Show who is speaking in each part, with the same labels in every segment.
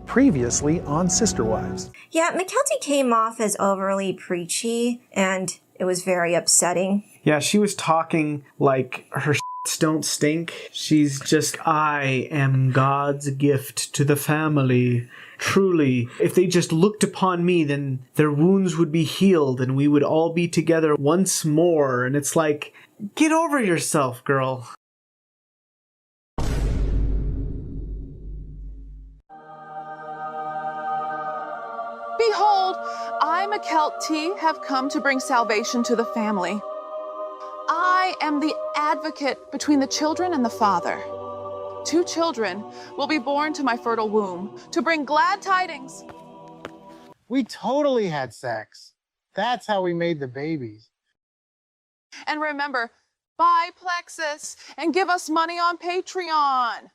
Speaker 1: Previously on Sister Wives.
Speaker 2: Yeah, McKelty came off as overly preachy, and it was very upsetting.
Speaker 3: Yeah, she was talking like her shits don't stink. She's just, I am God's gift to the family. Truly, if they just looked upon me, then their wounds would be healed and we would all be together once more. And it's like, get over yourself, girl.
Speaker 4: Behold, I, McKelty, have come to bring salvation to the family. I am the advocate between the children and the father. 2 children will be born to my fertile womb to bring glad tidings.
Speaker 5: We totally had sex. That's how we made the babies.
Speaker 4: And remember, buy Plexus and give us money on Patreon.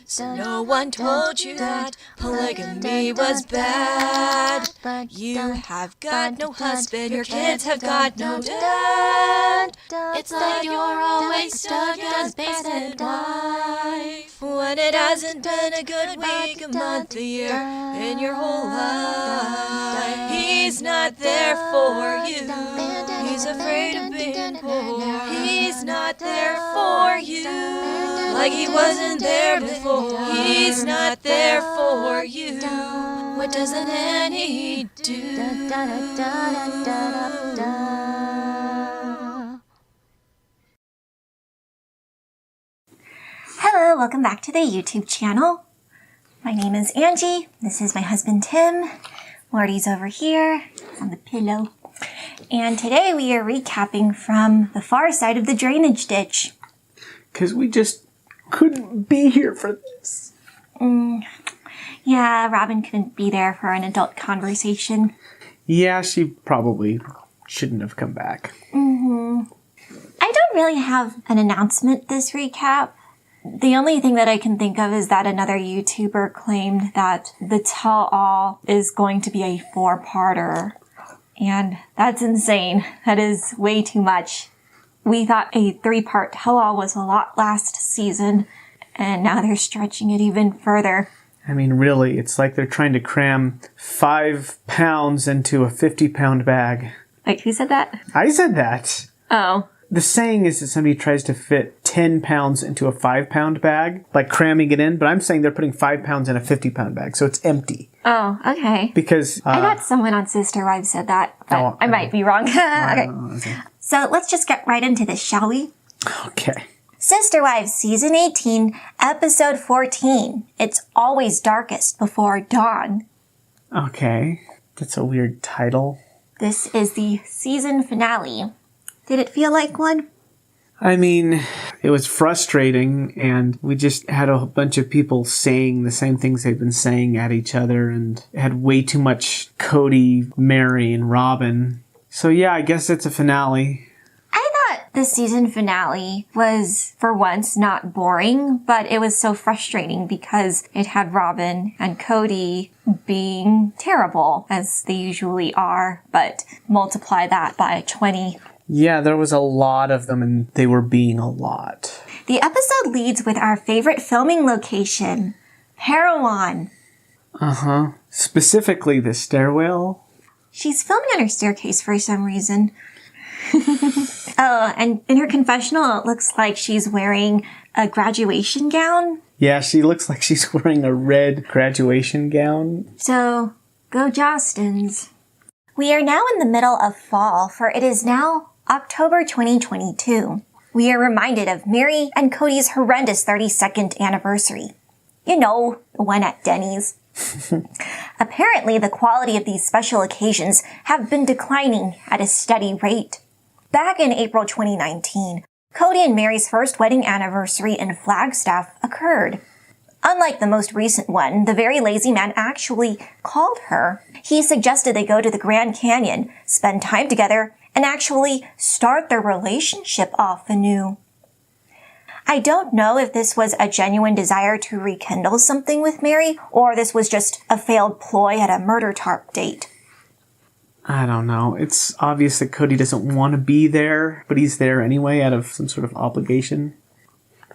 Speaker 6: So no one told you that polygamy was bad. You have got no husband, your kids have got no dad. It's like you're always stuck in space and life, when it hasn't been a good week, a month, a year, in your whole life. He's not there for you. He's afraid of being poor. He's not there for you, like he wasn't there before. He's not there for you. What does an Annie do?
Speaker 2: Hello, welcome back to the YouTube channel. My name is Angie. This is my husband Tim. Morty's over here on the pillow. And today we are recapping from the far side of the drainage ditch.
Speaker 3: Because we just couldn't be here for this.
Speaker 2: Yeah, Robyn couldn't be there for an adult conversation.
Speaker 3: Yeah, she probably shouldn't have come back.
Speaker 2: I don't really have an announcement this recap. The only thing that I can think of is that another YouTuber claimed that the tell-all is going to be a 4-parter. And that's insane. That is way too much. We thought a 3-part tell-all was a lot last season, and now they're stretching it even further.
Speaker 3: I mean, really, it's like they're trying to cram 5 pounds into a 50-pound bag.
Speaker 2: Wait, who said that?
Speaker 3: I said that.
Speaker 2: Oh.
Speaker 3: The saying is that somebody tries to fit 10 pounds into a 5-pound bag, like cramming it in, but I'm saying they're putting 5 pounds in a 50-pound bag, so it's empty.
Speaker 2: Oh, okay.
Speaker 3: Because
Speaker 2: I thought someone on Sister Wives said that, but I might be wrong. Okay. So let's just get right into this, shall we?
Speaker 3: Okay.
Speaker 2: Sister Wives Season 18, Episode 14. It's always darkest before dawn.
Speaker 3: Okay. That's a weird title.
Speaker 2: This is the season finale. Did it feel like one?
Speaker 3: I mean, it was frustrating, and we just had a bunch of people saying the same things they've been saying at each other, and it had way too much Kody, Meri, and Robyn. So yeah, I guess it's a finale.
Speaker 2: I thought the season finale was, for once, not boring, but it was so frustrating because it had Robyn and Kody being terrible, as they usually are, but multiply that by 20.
Speaker 3: Yeah, there was a lot of them, and they were being a lot.
Speaker 2: The episode leads with our favorite filming location, Parowan.
Speaker 3: Uh-huh. Specifically the stairwell.
Speaker 2: She's filming on her staircase for some reason. Oh, and in her confessional, it looks like she's wearing a graduation gown.
Speaker 3: Yeah, she looks like she's wearing a red graduation gown.
Speaker 2: So, go Jostins. We are now in the middle of fall, for it is now October 2022. We are reminded of Meri and Kody's horrendous 32nd anniversary. You know, the one at Denny's. Apparently, the quality of these special occasions have been declining at a steady rate. Back in April 2019, Kody and Meri's first wedding anniversary in Flagstaff occurred. Unlike the most recent one, the very lazy man actually called her. He suggested they go to the Grand Canyon, spend time together, and actually start their relationship off anew. I don't know if this was a genuine desire to rekindle something with Meri, or this was just a failed ploy at a murder tarp date.
Speaker 3: I don't know. It's obvious that Kody doesn't want to be there, but he's there anyway out of some sort of obligation.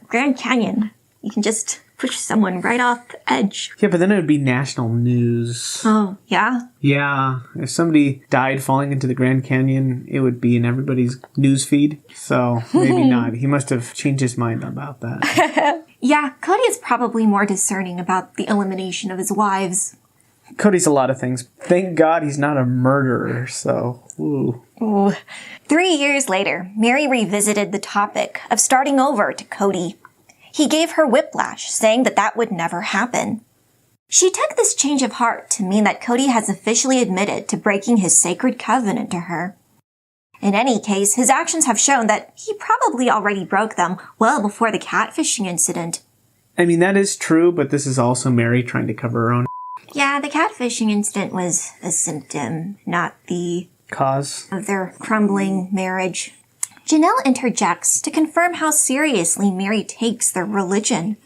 Speaker 2: Grand Canyon. You can just push someone right off the edge.
Speaker 3: Yeah, but then it would be national news.
Speaker 2: Oh, yeah?
Speaker 3: Yeah, if somebody died falling into the Grand Canyon, it would be in everybody's news feed. So maybe not. He must have changed his mind about that.
Speaker 2: Yeah, Kody is probably more discerning about the elimination of his wives.
Speaker 3: Cody's a lot of things. Thank God he's not a murderer, so, ooh.
Speaker 2: Ooh. 3 years later, Meri revisited the topic of starting over to Kody. He gave her whiplash, saying that that would never happen. She took this change of heart to mean that Kody has officially admitted to breaking his sacred covenant to her. In any case, his actions have shown that he probably already broke them well before the catfishing incident.
Speaker 3: I mean, that is true, but this is also Meri trying to cover her own
Speaker 2: Yeah, the catfishing incident was a symptom, not the
Speaker 3: cause
Speaker 2: of their crumbling marriage. Janelle interjects to confirm how seriously Meri takes their religion.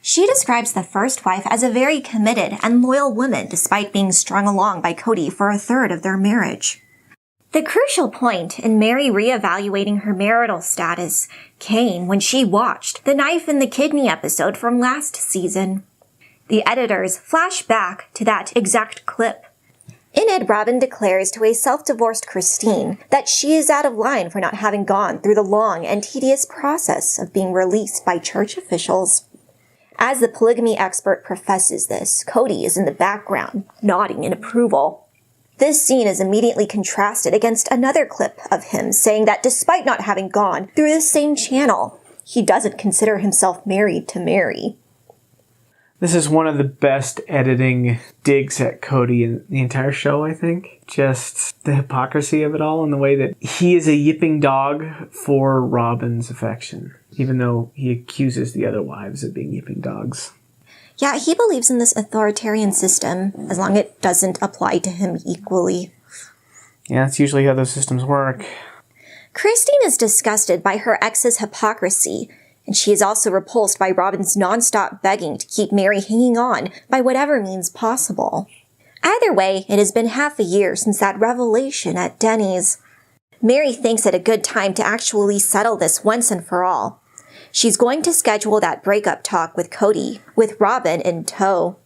Speaker 2: She describes the first wife as a very committed and loyal woman despite being strung along by Kody for a third of their marriage. The crucial point in Meri reevaluating her marital status came when she watched the knife in the kidney episode from last season. The editors flash back to that exact clip. In it, Robyn declares to a self-divorced Christine that she is out of line for not having gone through the long and tedious process of being released by church officials. As the polygamy expert professes this, Kody is in the background, nodding in approval. This scene is immediately contrasted against another clip of him saying that despite not having gone through the same channel, he doesn't consider himself married to Meri.
Speaker 3: This is one of the best editing digs at Kody in the entire show, I think. Just the hypocrisy of it all and the way that he is a yipping dog for Robyn's affection, even though he accuses the other wives of being yipping dogs.
Speaker 2: Yeah, he believes in this authoritarian system as long as it doesn't apply to him equally.
Speaker 3: Yeah, that's usually how those systems work.
Speaker 2: Christine is disgusted by her ex's hypocrisy, and she is also repulsed by Robyn's nonstop begging to keep Meri hanging on by whatever means possible. Either way, it has been half a year since that revelation at Denny's. Meri thinks it a good time to actually settle this once and for all. She's going to schedule that breakup talk with Kody, with Robyn in tow.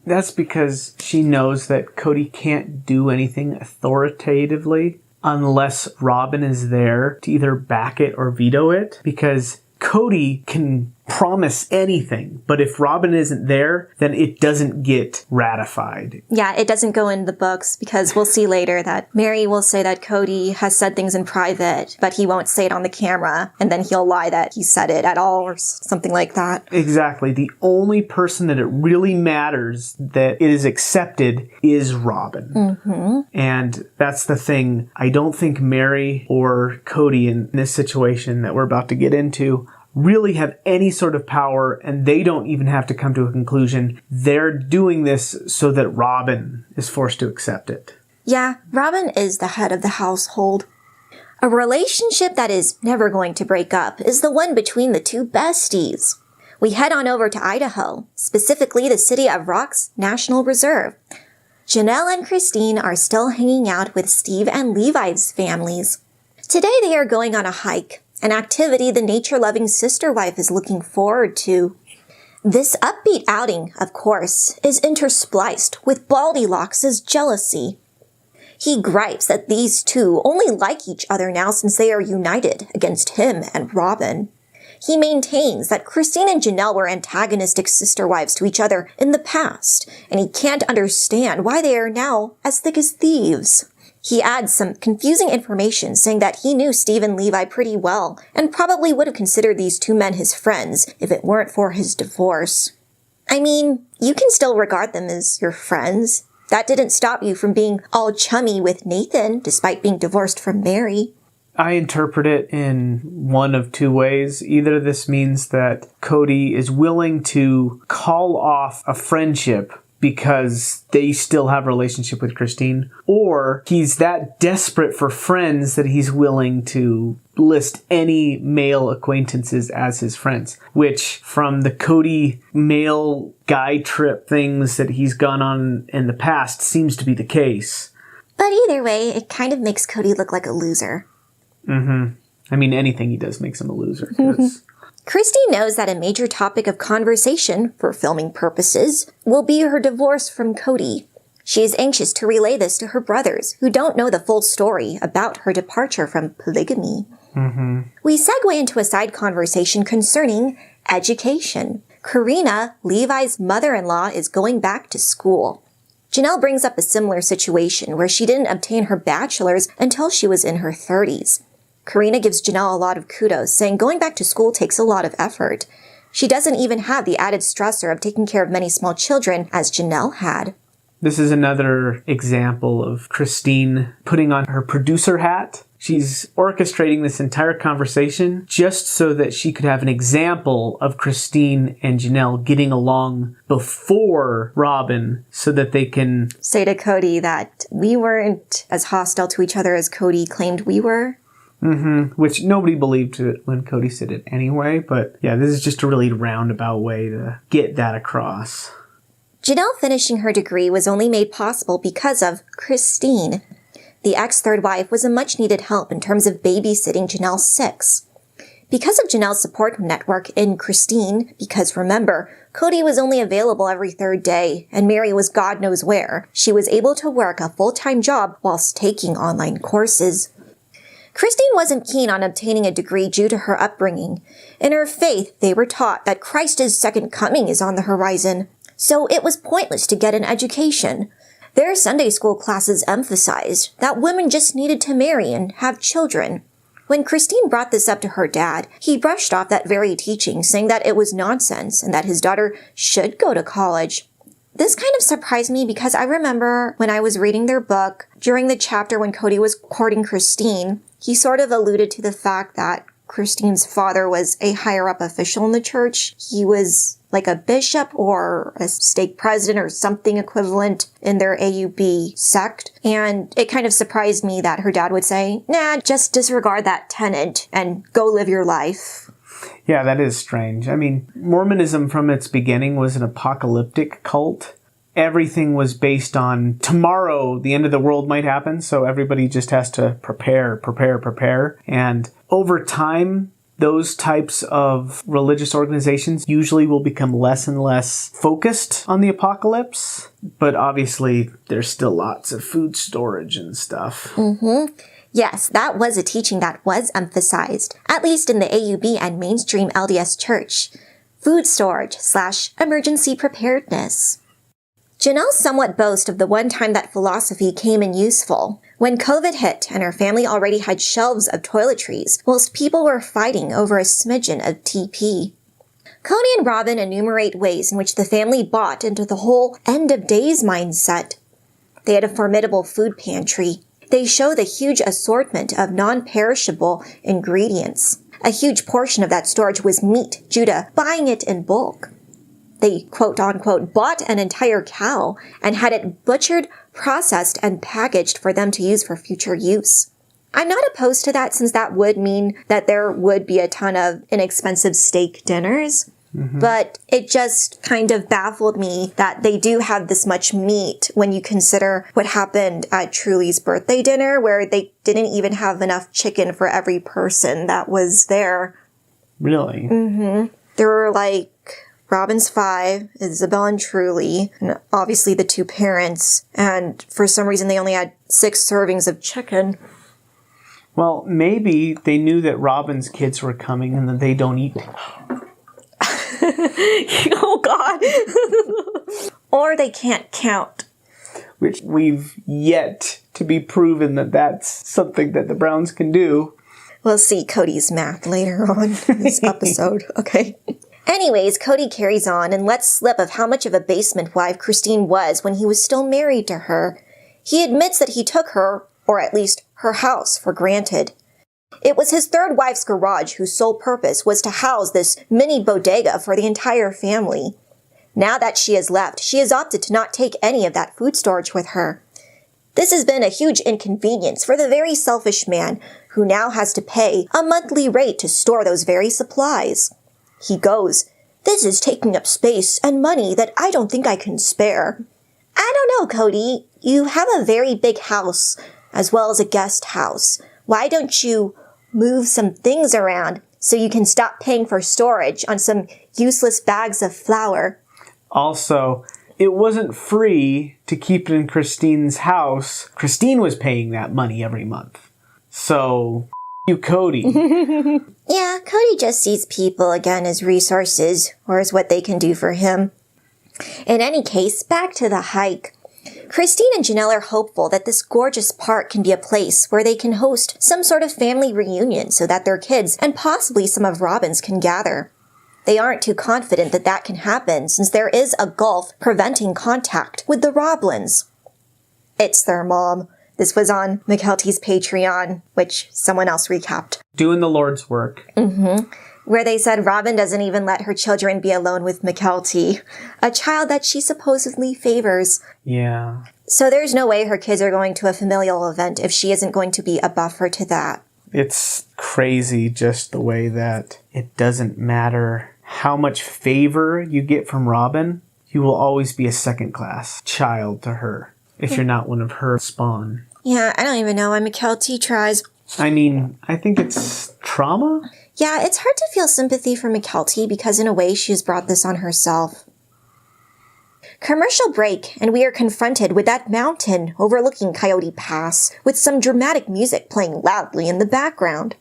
Speaker 3: That's because she knows that Kody can't do anything authoritatively unless Robyn is there to either back it or veto it, because Kody can promise anything, but if Robyn isn't there, then it doesn't get ratified.
Speaker 2: Yeah, it doesn't go in the books because we'll see later that Meri will say that Kody has said things in private, but he won't say it on the camera, and then he'll lie that he said it at all or something like that.
Speaker 3: Exactly. The only person that it really matters that it is accepted is Robyn. Mm-hmm. And that's the thing. I don't think Meri or Kody in this situation that we're about to get into really have any sort of power, and they don't even have to come to a conclusion. They're doing this so that Robyn is forced to accept it.
Speaker 2: Yeah, Robyn is the head of the household. A relationship that is never going to break up is the one between the two besties. We head on over to Idaho, specifically the City of Rocks National Reserve. Janelle and Christine are still hanging out with Steve and Levi's families. Today they are going on a hike, an activity the nature-loving sister wife is looking forward to. This upbeat outing, of course, is interspliced with Baldylocks' jealousy. He gripes that these two only like each other now since they are united against him and Robyn. He maintains that Christine and Janelle were antagonistic sister wives to each other in the past, and he can't understand why they are now as thick as thieves. He adds some confusing information saying that he knew Steve and Levi pretty well and probably would have considered these two men his friends if it weren't for his divorce. I mean, you can still regard them as your friends. That didn't stop you from being all chummy with Nathan despite being divorced from Meri.
Speaker 3: I interpret it in one of two ways. Either this means that Kody is willing to call off a friendship because they still have a relationship with Christine, or he's that desperate for friends that he's willing to list any male acquaintances as his friends, which from the Kody male guy trip things that he's gone on in the past seems to be the case.
Speaker 2: But either way, it kind of makes Kody look like a loser.
Speaker 3: Mm-hmm. I mean, anything he does makes him a loser. 'Cause
Speaker 2: Christine knows that a major topic of conversation, for filming purposes, will be her divorce from Kody. She is anxious to relay this to her brothers, who don't know the full story about her departure from polygamy. We segue into a side conversation concerning education. Karina, Levi's mother-in-law, is going back to school. Janelle brings up a similar situation where she didn't obtain her bachelor's until she was in her 30s. Karina gives Janelle a lot of kudos, saying going back to school takes a lot of effort. She doesn't even have the added stressor of taking care of many small children as Janelle had.
Speaker 3: This is another example of Christine putting on her producer hat. She's orchestrating this entire conversation just so that she could have an example of Christine and Janelle getting along before Robyn so that they can
Speaker 2: say to Kody that we weren't as hostile to each other as Kody claimed we were.
Speaker 3: Which nobody believed it when Kody said it anyway. But yeah, this is just a really roundabout way to get that across.
Speaker 2: Janelle finishing her degree was only made possible because of Christine. The ex-third wife was a much-needed help in terms of babysitting Janelle's 6. Because of Janelle's support network in Christine, because remember, Kody was only available every third day, and Meri was God knows where, she was able to work a full-time job whilst taking online courses. Christine wasn't keen on obtaining a degree due to her upbringing. In her faith, they were taught that Christ's second coming is on the horizon, so it was pointless to get an education. Their Sunday school classes emphasized that women just needed to marry and have children. When Christine brought this up to her dad, he brushed off that very teaching, saying that it was nonsense and that his daughter should go to college. This kind of surprised me because I remember when I was reading their book, during the chapter when Kody was courting Christine, he sort of alluded to the fact that Christine's father was a higher-up official in the church. He was like a bishop or a stake president or something equivalent in their AUB sect. And it kind of surprised me that her dad would say, nah, just disregard that tenet and go live your life.
Speaker 3: Yeah, that is strange. I mean, Mormonism from its beginning was an apocalyptic cult. Everything was based on tomorrow, the end of the world might happen, so everybody just has to prepare. And over time, those types of religious organizations usually will become less and less focused on the apocalypse. But obviously, there's still lots of food storage and stuff.
Speaker 2: Yes, that was a teaching that was emphasized, at least in the AUB and mainstream LDS church. Food storage / emergency preparedness. Janelle somewhat boasts of the one time that philosophy came in useful, when COVID hit and her family already had shelves of toiletries, whilst people were fighting over a smidgen of TP. Kody and Robyn enumerate ways in which the family bought into the whole end-of-days mindset. They had a formidable food pantry. They show the huge assortment of non-perishable ingredients. A huge portion of that storage was meat due to buying it in bulk. They, quote-unquote, bought an entire cow and had it butchered, processed, and packaged for them to use for future use. I'm not opposed to that since that would mean that there would be a ton of inexpensive steak dinners. But it just kind of baffled me that they do have this much meat when you consider what happened at Truly's birthday dinner, where they didn't even have enough chicken for every person that was there.
Speaker 3: Really?
Speaker 2: There were like Robyn's 5, Isabel and Truly, and obviously the 2 parents, and for some reason they only had 6 servings of chicken.
Speaker 3: Well, maybe they knew that Robyn's kids were coming and that they don't eat.
Speaker 2: Oh, God. Or they can't count.
Speaker 3: Which we've yet to be proven that that's something that the Browns can do.
Speaker 2: We'll see Kody's math later on in this episode, okay? Anyways, Kody carries on and lets slip of how much of a basement wife Christine was when he was still married to her. He admits that he took her, or at least her house, for granted. It was his third wife's garage whose sole purpose was to house this mini bodega for the entire family. Now that she has left, she has opted to not take any of that food storage with her. This has been a huge inconvenience for the very selfish man who now has to pay a monthly rate to store those very supplies. He goes, "This is taking up space and money that I don't think I can spare." I don't know, Kody. You have a very big house, as well as a guest house. Why don't you move some things around so you can stop paying for storage on some useless bags of flour.
Speaker 3: Also, it wasn't free to keep it in Christine's house. Christine was paying that money every month. So, you, Kody.
Speaker 2: Yeah, Kody just sees people again as resources, or as what they can do for him. In any case, back to the hike. Christine and Janelle are hopeful that this gorgeous park can be a place where they can host some sort of family reunion so that their kids and possibly some of Robyn's can gather. They aren't too confident that that can happen since there is a gulf preventing contact with the Roblins. It's their mom. This was on McKelty's Patreon, which someone else recapped.
Speaker 3: Doing the Lord's work.
Speaker 2: Where they said Robyn doesn't even let her children be alone with McKelty, a child that she supposedly favors.
Speaker 3: Yeah.
Speaker 2: So there's no way her kids are going to a familial event if she isn't going to be a buffer to that.
Speaker 3: It's crazy just the way that it doesn't matter how much favor you get from Robyn, you will always be a second-class child to her if you're not one of her spawn.
Speaker 2: Yeah, I don't even know why McKelty tries.
Speaker 3: I mean, I think it's trauma?
Speaker 2: Yeah, it's hard to feel sympathy for McKelty because in a way she has brought this on herself. Commercial break, and we are confronted with that mountain overlooking Coyote Pass with some dramatic music playing loudly in the background.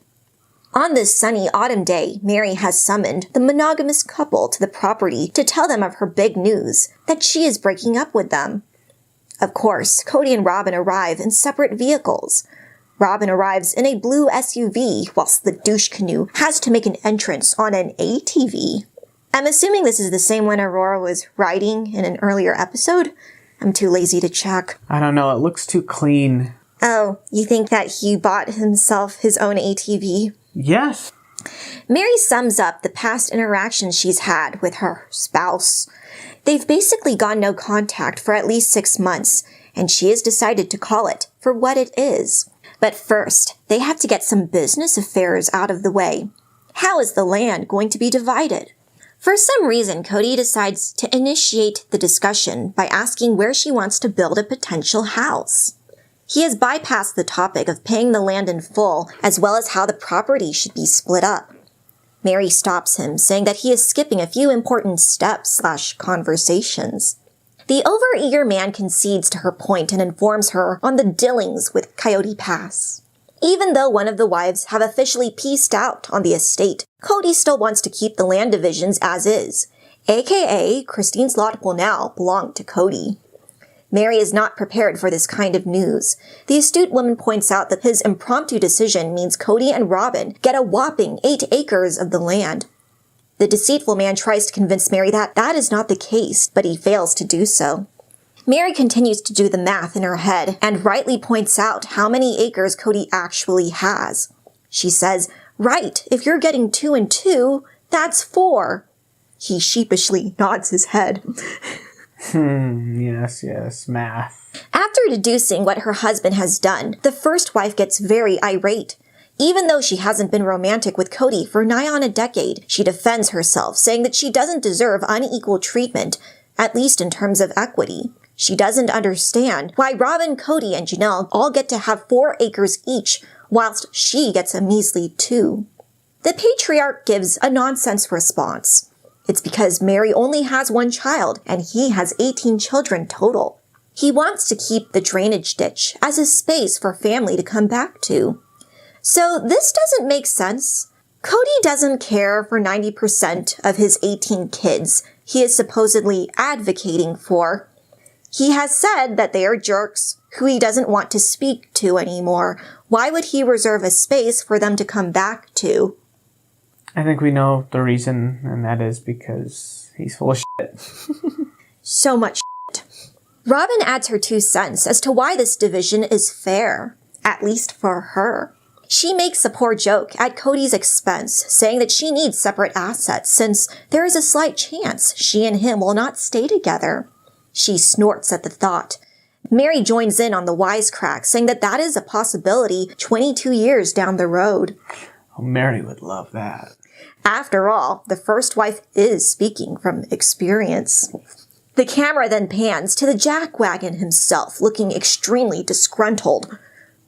Speaker 2: On this sunny autumn day, Meri has summoned the monogamous couple to the property to tell them of her big news, that she is breaking up with them. Of course, Kody and Robyn arrive in separate vehicles. Robyn arrives in a blue SUV, whilst the douche canoe has to make an entrance on an ATV. I'm assuming this is the same one Aurora was riding in an earlier episode. I'm too lazy to check.
Speaker 3: I don't know, it looks too clean.
Speaker 2: Oh, you think that he bought himself his own ATV?
Speaker 3: Yes.
Speaker 2: Meri sums up the past interactions she's had with her spouse. They've basically gone no contact for at least 6 months, and she has decided to call it for what it is. But first, they have to get some business affairs out of the way. How is the land going to be divided? For some reason, Kody decides to initiate the discussion by asking where she wants to build a potential house. He has bypassed the topic of paying the land in full, as well as how the property should be split up. Meri stops him, saying that he is skipping a few important steps/conversations. The overeager man concedes to her point and informs her on the dealings with Coyote Pass. Even though one of the wives have officially pieced out on the estate, Kody still wants to keep the land divisions as is, aka Christine's lot will now belong to Kody. Meri is not prepared for this kind of news. The astute woman points out that his impromptu decision means Kody and Robyn get a whopping 8 acres of the land. The deceitful man tries to convince Meri that that is not the case, but he fails to do so. Meri continues to do the math in her head and rightly points out how many acres Kody actually has. She says, "Right, if you're getting 2 and 2, that's 4. He sheepishly nods his head.
Speaker 3: Yes, math.
Speaker 2: After deducing what her husband has done, the first wife gets very irate. Even though she hasn't been romantic with Kody for nigh on a decade, she defends herself, saying that she doesn't deserve unequal treatment, at least in terms of equity. She doesn't understand why Robyn, Kody, and Janelle all get to have 4 acres each, whilst she gets a measly 2. The patriarch gives a nonsense response. It's because Meri only has 1 child, and he has 18 children total. He wants to keep the drainage ditch as a space for family to come back to. So this doesn't make sense. Kody doesn't care for 90% of his 18 kids he is supposedly advocating for. He has said that they are jerks who he doesn't want to speak to anymore. Why would he reserve a space for them to come back to?
Speaker 3: I think we know the reason, and that is because he's full of shit.
Speaker 2: So much shit. Robyn adds her 2 cents as to why this division is fair, at least for her. She makes a poor joke at Kody's expense, saying that she needs separate assets since there is a slight chance she and him will not stay together. She snorts at the thought. Meri joins in on the wisecrack, saying that that is a possibility 22 years down the road.
Speaker 3: Oh, Meri would love that.
Speaker 2: After all, the first wife is speaking from experience. The camera then pans to the jackwagon himself, looking extremely disgruntled.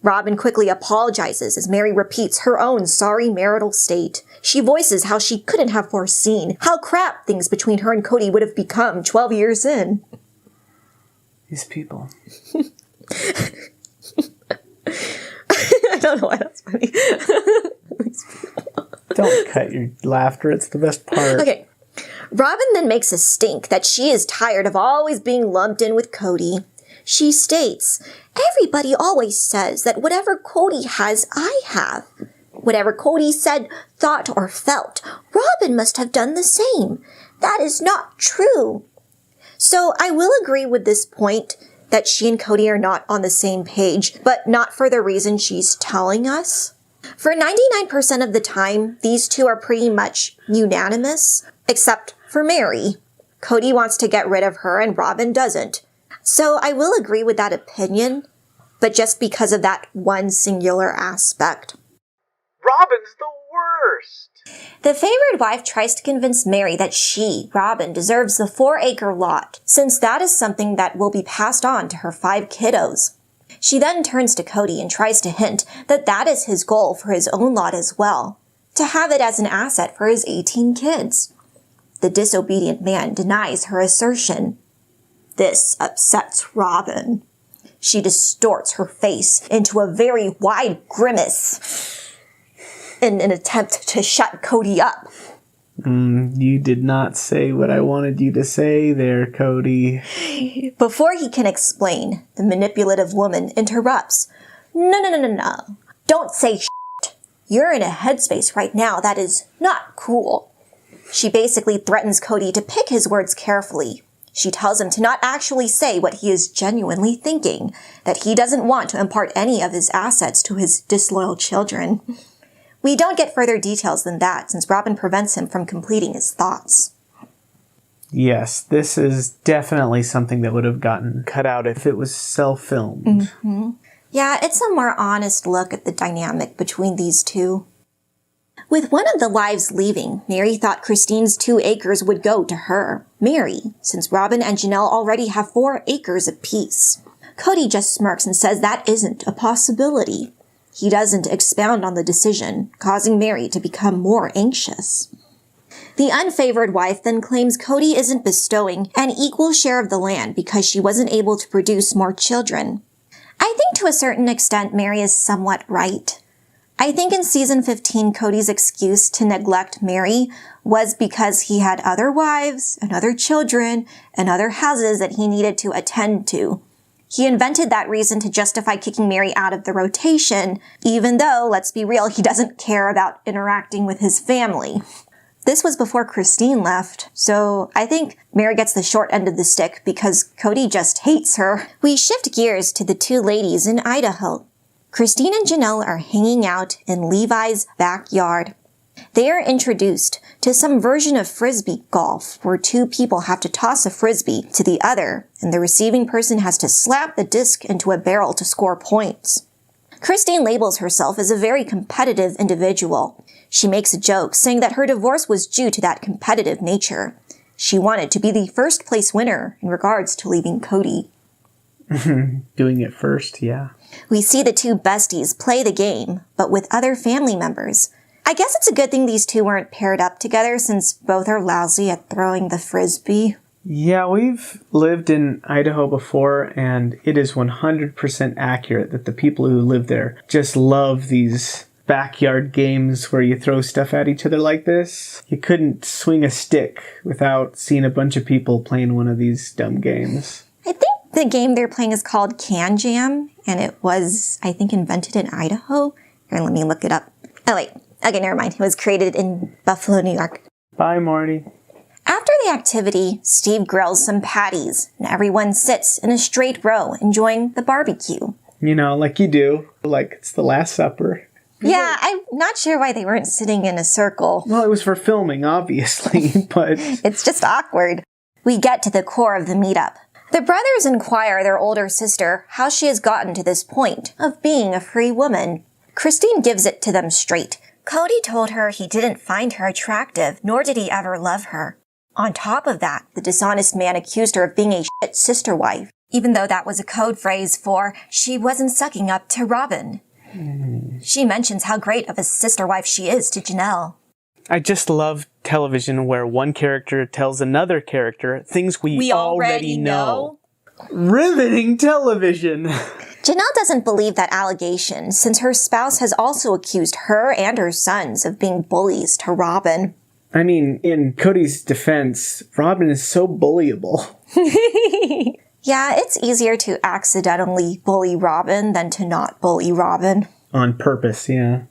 Speaker 2: Robyn quickly apologizes as Meri repeats her own sorry marital state. She voices how she couldn't have foreseen how crap things between her and Kody would have become 12 years in.
Speaker 3: These people.
Speaker 2: I don't know why that's funny.
Speaker 3: Don't cut your laughter. It's the best part.
Speaker 2: Okay. Robyn then makes a stink that she is tired of always being lumped in with Kody. She states, "Everybody always says that whatever Kody has, I have. Whatever Kody said, thought, or felt, Robyn must have done the same. That is not true." So I will agree with this point that she and Kody are not on the same page, but not for the reason she's telling us. For 99% of the time, these two are pretty much unanimous, except for Meri. Kody wants to get rid of her and Robyn doesn't. So I will agree with that opinion, but just because of that one singular aspect.
Speaker 3: Robyn's the worst.
Speaker 2: The favored wife tries to convince Meri that she, Robyn, deserves the 4-acre lot, since that is something that will be passed on to her 5 kiddos. She then turns to Kody and tries to hint that that is his goal for his own lot as well, to have it as an asset for his 18 kids. The disobedient man denies her assertion. This upsets Robyn. She distorts her face into a very wide grimace in an attempt to shut Kody up.
Speaker 3: You did not say what I wanted you to say there, Kody.
Speaker 2: Before he can explain, the manipulative woman interrupts. No. Don't say shit. You're in a headspace right now that is not cool. She basically threatens Kody to pick his words carefully. She tells him to not actually say what he is genuinely thinking, that he doesn't want to impart any of his assets to his disloyal children. We don't get further details than that, since Robyn prevents him from completing his thoughts.
Speaker 3: Yes, this is definitely something that would have gotten cut out if it was self-filmed.
Speaker 2: Mm-hmm. Yeah, it's a more honest look at the dynamic between these two. With one of the wives leaving, Meri thought Christine's 2 acres would go to her, Meri, since Robyn and Janelle already have 4 acres apiece. Kody just smirks and says that isn't a possibility. He doesn't expound on the decision, causing Meri to become more anxious. The unfavored wife then claims Kody isn't bestowing an equal share of the land because she wasn't able to produce more children. I think to a certain extent Meri is somewhat right. I think in season 15, Kody's excuse to neglect Meri was because he had other wives and other children and other houses that he needed to attend to. He invented that reason to justify kicking Meri out of the rotation, even though, let's be real, he doesn't care about interacting with his family. This was before Christine left, so I think Meri gets the short end of the stick because Kody just hates her. We shift gears to the 2 ladies in Idaho. Christine and Janelle are hanging out in Levi's backyard. They are introduced to some version of frisbee golf where 2 people have to toss a frisbee to the other, and the receiving person has to slap the disc into a barrel to score points. Christine labels herself as a very competitive individual. She makes a joke saying that her divorce was due to that competitive nature. She wanted to be the first place winner in regards to leaving Kody.
Speaker 3: Doing it first, yeah.
Speaker 2: We see the 2 besties play the game, but with other family members. I guess it's a good thing these 2 weren't paired up together since both are lousy at throwing the frisbee.
Speaker 3: Yeah, we've lived in Idaho before, and it is 100% accurate that the people who live there just love these backyard games where you throw stuff at each other like this. You couldn't swing a stick without seeing a bunch of people playing one of these dumb games.
Speaker 2: I think the game they're playing is called KamJam, and it was, I think, invented in Idaho. Here, let me look it up. Oh, wait. Okay, never mind. It was created in Buffalo, New York.
Speaker 3: Bye, Marty.
Speaker 2: After the activity, Steve grills some patties, and everyone sits in a straight row enjoying the barbecue.
Speaker 3: You know, like you do. Like it's the Last Supper.
Speaker 2: Yeah, I'm not sure why they weren't sitting in a circle.
Speaker 3: Well, it was for filming, obviously, but...
Speaker 2: It's just awkward. We get to the core of the meetup. The brothers inquire their older sister how she has gotten to this point of being a free woman. Christine gives it to them straight. Kody told her he didn't find her attractive, nor did he ever love her. On top of that, the dishonest man accused her of being a shit sister wife. even though that was a code phrase for she wasn't sucking up to Robyn. She mentions how great of a sister wife she is to Janelle.
Speaker 3: I just love television where one character tells another character things we already know. Riveting television!
Speaker 2: Janelle doesn't believe that allegation, since her spouse has also accused her and her sons of being bullies to Robyn.
Speaker 3: I mean, in Kody's defense, Robyn is so bullyable.
Speaker 2: Yeah, it's easier to accidentally bully Robyn than to not bully Robyn.
Speaker 3: On purpose, yeah.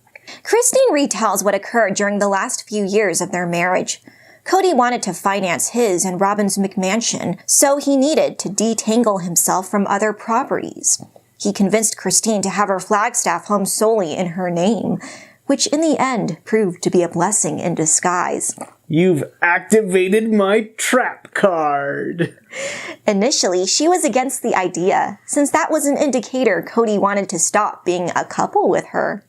Speaker 2: Christine retells what occurred during the last few years of their marriage. Kody wanted to finance his and Robyn's McMansion, so he needed to detangle himself from other properties. He convinced Christine to have her Flagstaff home solely in her name, which in the end proved to be a blessing in disguise.
Speaker 3: You've activated my trap card.
Speaker 2: Initially, she was against the idea, since that was an indicator Kody wanted to stop being a couple with her.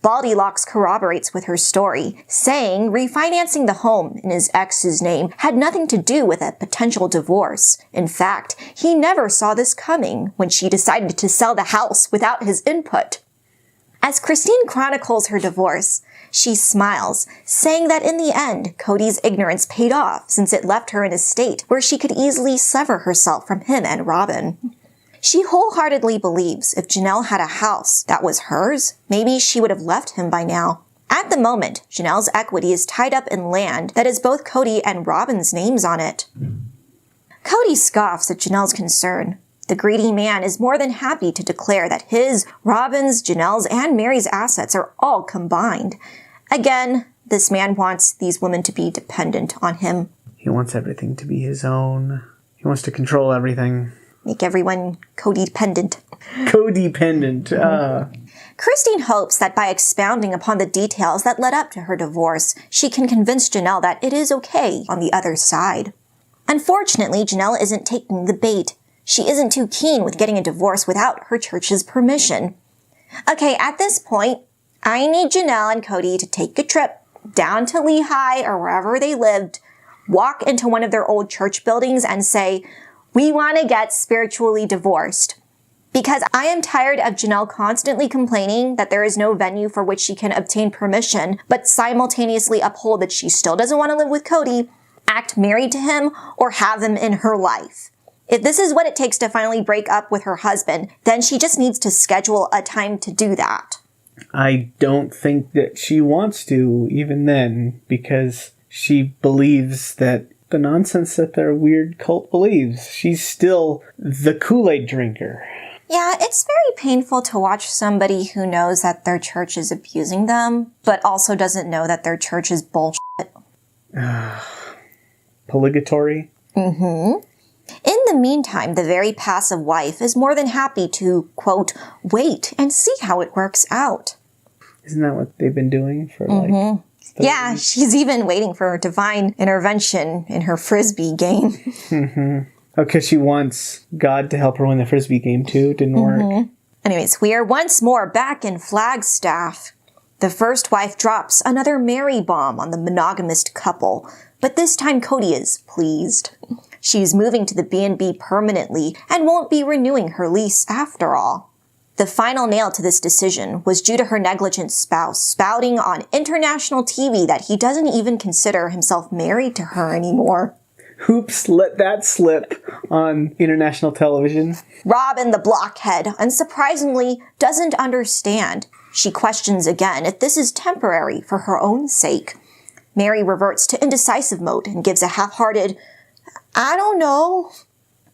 Speaker 2: Baldylocks corroborates with her story, saying refinancing the home in his ex's name had nothing to do with a potential divorce. In fact, he never saw this coming when she decided to sell the house without his input. As Christine chronicles her divorce, she smiles, saying that in the end, Kody's ignorance paid off since it left her in a state where she could easily sever herself from him and Robyn. She wholeheartedly believes if Janelle had a house that was hers, maybe she would have left him by now. At the moment, Janelle's equity is tied up in land that has both Kody and Robyn's names on it. Kody scoffs at Janelle's concern. The greedy man is more than happy to declare that his, Robyn's, Janelle's, and Meri's assets are all combined. Again, this man wants these women to be dependent on him.
Speaker 3: He wants everything to be his own. He wants to control everything.
Speaker 2: Make everyone codependent.
Speaker 3: Codependent.
Speaker 2: Christine hopes that by expounding upon the details that led up to her divorce, she can convince Janelle that it is okay on the other side. Unfortunately, Janelle isn't taking the bait. She isn't too keen with getting a divorce without her church's permission. Okay, at this point, I need Janelle and Kody to take a trip down to Lehigh or wherever they lived, walk into one of their old church buildings and say, "We want to get spiritually divorced." Because I am tired of Janelle constantly complaining that there is no venue for which she can obtain permission, but simultaneously uphold that she still doesn't want to live with Kody, act married to him, or have him in her life. If this is what it takes to finally break up with her husband, then she just needs to schedule a time to do that.
Speaker 3: I don't think that she wants to, even then, because she believes that the nonsense that their weird cult believes. She's still the Kool-Aid drinker.
Speaker 2: Yeah, it's very painful to watch somebody who knows that their church is abusing them, but also doesn't know that their church is bullshit.
Speaker 3: Poligatory?
Speaker 2: In the meantime, the very passive wife is more than happy to, quote, wait and see how it works out.
Speaker 3: Isn't that what they've been doing for
Speaker 2: Yeah, she's even waiting for divine intervention in her Frisbee game.
Speaker 3: Okay, she wants God to help her win the Frisbee game too. Didn't work.
Speaker 2: Anyways, we are once more back in Flagstaff. The first wife drops another Meri bomb on the monogamist couple, but this time Kody is pleased. She's moving to the B&B permanently and won't be renewing her lease after all. The final nail to this decision was due to her negligent spouse spouting on international TV that he doesn't even consider himself married to her anymore.
Speaker 3: Oops, let that slip on international television.
Speaker 2: Robyn, the blockhead, unsurprisingly doesn't understand. She questions again if this is temporary for her own sake. Meri reverts to indecisive mode and gives a half-hearted, "I don't know."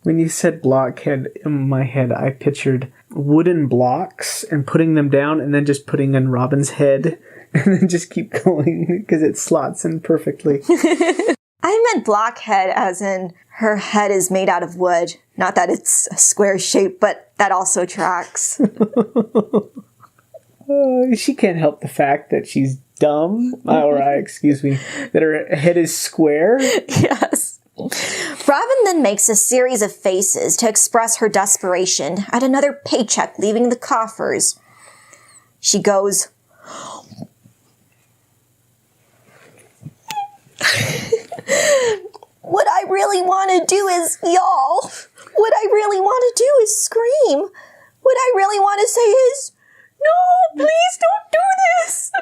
Speaker 3: When you said blockhead, in my head I pictured wooden blocks and putting them down and then just putting in Robyn's head and then just keep going because it slots in perfectly.
Speaker 2: I meant blockhead as in her head is made out of wood. Not that it's a square shape, but that also tracks.
Speaker 3: She can't help the fact that she's dumb, excuse me, that her head is square.
Speaker 2: Yes. Robyn then makes a series of faces to express her desperation at another paycheck leaving the coffers. She goes, "What I really want to do is, y'all, What I really want to do is scream. What I really want to say is, no, please don't do this.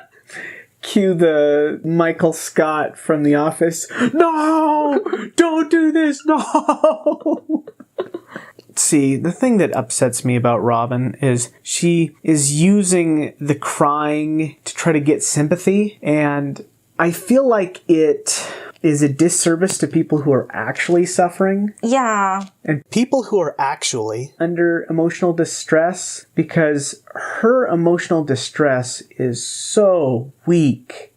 Speaker 3: Cue the Michael Scott from The Office. No! Don't do this! No! See, the thing that upsets me about Robyn is she is using the crying to try to get sympathy, and I feel like it is a disservice to people who are actually suffering.
Speaker 2: Yeah.
Speaker 3: And
Speaker 1: People who are actually
Speaker 3: under emotional distress, because her emotional distress is so weak.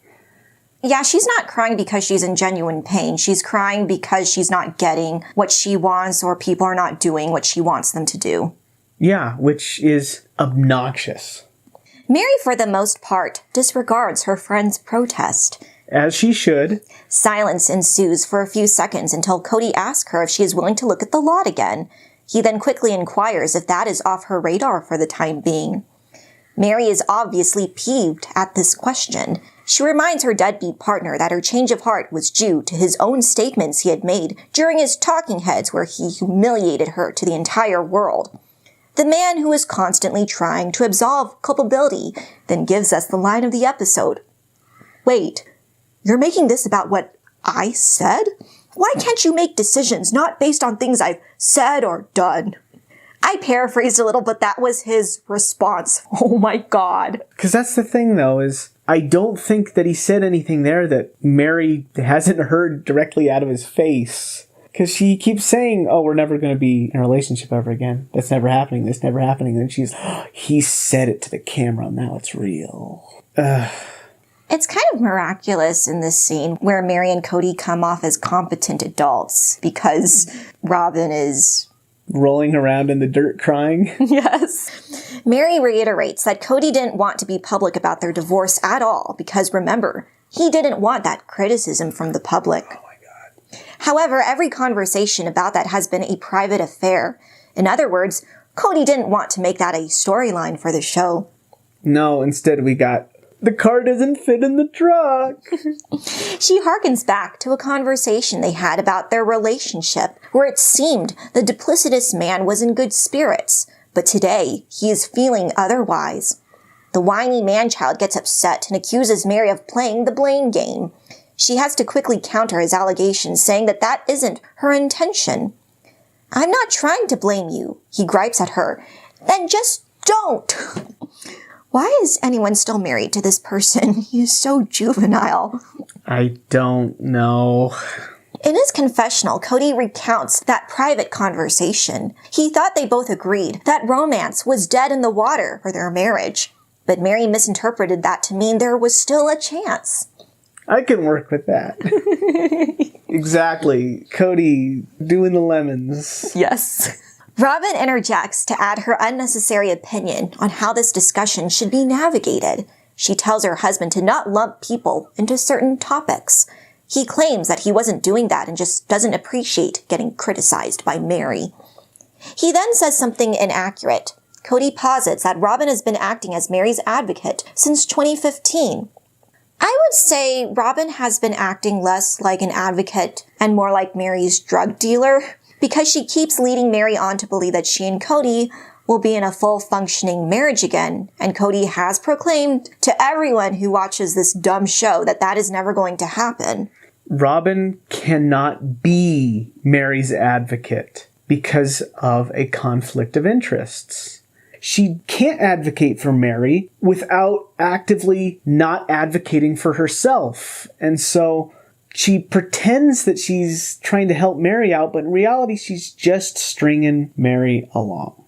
Speaker 2: Yeah, she's not crying because she's in genuine pain. She's crying because she's not getting what she wants or people are not doing what she wants them to do.
Speaker 3: Yeah, which is obnoxious.
Speaker 2: Meri, for the most part, disregards her friend's protest.
Speaker 3: As she should.
Speaker 2: Silence ensues for a few seconds until Kody asks her if she is willing to look at the lot again. He then quickly inquires if that is off her radar for the time being. Meri is obviously peeved at this question. She reminds her deadbeat partner that her change of heart was due to his own statements he had made during his talking heads where he humiliated her to the entire world. The man who is constantly trying to absolve culpability then gives us the line of the episode. Wait, you're making this about what I said? Why can't you make decisions not based on things I've said or done? I paraphrased a little, but that was his response. Oh my God.
Speaker 3: Because that's the thing, though, is I don't think that he said anything there that Meri hasn't heard directly out of his face. Because she keeps saying, oh, we're never going to be in a relationship ever again. That's never happening. That's never happening. And then she's, oh, he said it to the camera. Now it's real.
Speaker 2: It's kind of miraculous in this scene where Meri and Kody come off as competent adults because Robyn is
Speaker 3: rolling around in the dirt crying.
Speaker 2: Yes. Meri reiterates that Kody didn't want to be public about their divorce at all because, remember, he didn't want that criticism from the public.
Speaker 3: Oh my God.
Speaker 2: However, every conversation about that has been a private affair. In other words, Kody didn't want to make that a storyline for the show.
Speaker 3: No, instead we got, the car doesn't fit in the truck.
Speaker 2: She harkens back to a conversation they had about their relationship, where it seemed the duplicitous man was in good spirits, but today he is feeling otherwise. The whiny man-child gets upset and accuses Meri of playing the blame game. She has to quickly counter his allegations, saying that that isn't her intention. I'm not trying to blame you, he gripes at her. Then just don't. Why is anyone still married to this person? He's so juvenile.
Speaker 3: I don't know.
Speaker 2: In his confessional, Kody recounts that private conversation. He thought they both agreed that romance was dead in the water for their marriage, but Meri misinterpreted that to mean there was still a chance.
Speaker 3: I can work with that. Exactly. Kody doing the lemons.
Speaker 2: Yes. Robyn interjects to add her unnecessary opinion on how this discussion should be navigated. She tells her husband to not lump people into certain topics. He claims that he wasn't doing that and just doesn't appreciate getting criticized by Meri. He then says something inaccurate. Kody posits that Robyn has been acting as Meri's advocate since 2015. I would say Robyn has been acting less like an advocate and more like Meri's drug dealer, because she keeps leading Meri on to believe that she and Kody will be in a full-functioning marriage again, and Kody has proclaimed to everyone who watches this dumb show that that is never going to happen.
Speaker 3: Robyn cannot be Meri's advocate because of a conflict of interests. She can't advocate for Meri without actively not advocating for herself. And so she pretends that she's trying to help Meri out, but in reality, she's just stringing Meri along.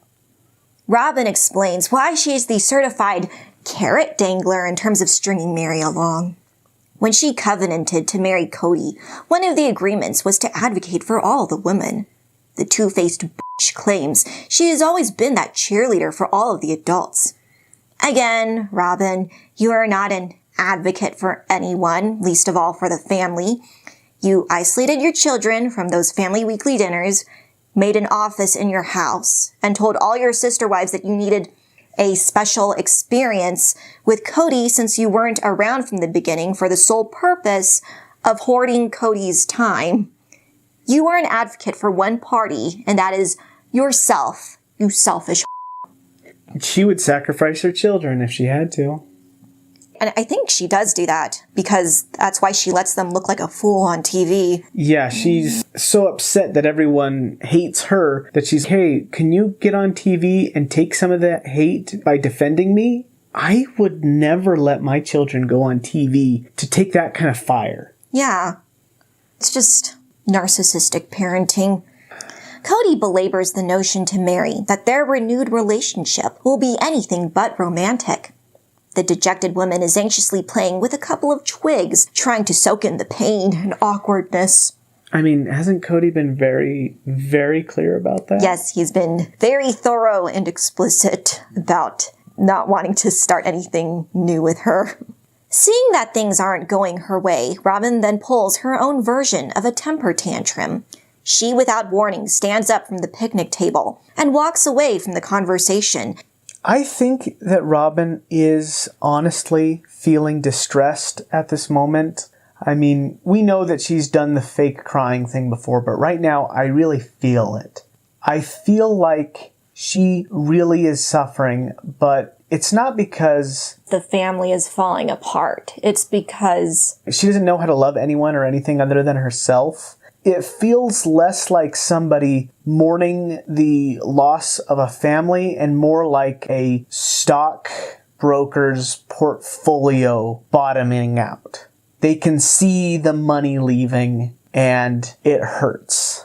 Speaker 2: Robyn explains why she is the certified carrot dangler in terms of stringing Meri along. When she covenanted to marry Kody, one of the agreements was to advocate for all the women. The two-faced bitch claims she has always been that cheerleader for all of the adults. Again, Robyn, you are not an advocate for anyone, least of all for the family. You isolated your children from those family weekly dinners, made an office in your house, and told all your sister wives that you needed a special experience with Kody since you weren't around from the beginning for the sole purpose of hoarding Kody's time. You are an advocate for one party, and that is Yourself, you selfish.
Speaker 3: She would sacrifice her children if she had to.
Speaker 2: And I think she does do that because that's why she lets them look like a fool on TV.
Speaker 3: Yeah, she's so upset that everyone hates her that she's, hey, can you get on TV and take some of that hate by defending me? I would never let my children go on TV to take that kind of fire.
Speaker 2: Yeah. It's just narcissistic parenting. Kody belabors the notion to Meri that their renewed relationship will be anything but romantic. The dejected woman is anxiously playing with a couple of twigs, trying to soak in the pain and awkwardness.
Speaker 3: I mean, hasn't Kody been very, very clear about that?
Speaker 2: Yes, he's been very thorough and explicit about not wanting to start anything new with her. Seeing that things aren't going her way, Robyn then pulls her own version of a temper tantrum. She, without warning, stands up from the picnic table and walks away from the conversation.
Speaker 3: I think that Robyn is honestly feeling distressed at this moment. I mean, we know that she's done the fake crying thing before, but right now I really feel it. I feel like she really is suffering, but it's not because
Speaker 2: the family is falling apart. It's because
Speaker 3: she doesn't know how to love anyone or anything other than herself. It feels less like somebody mourning the loss of a family and more like a stockbroker's portfolio bottoming out. They can see the money leaving and it hurts.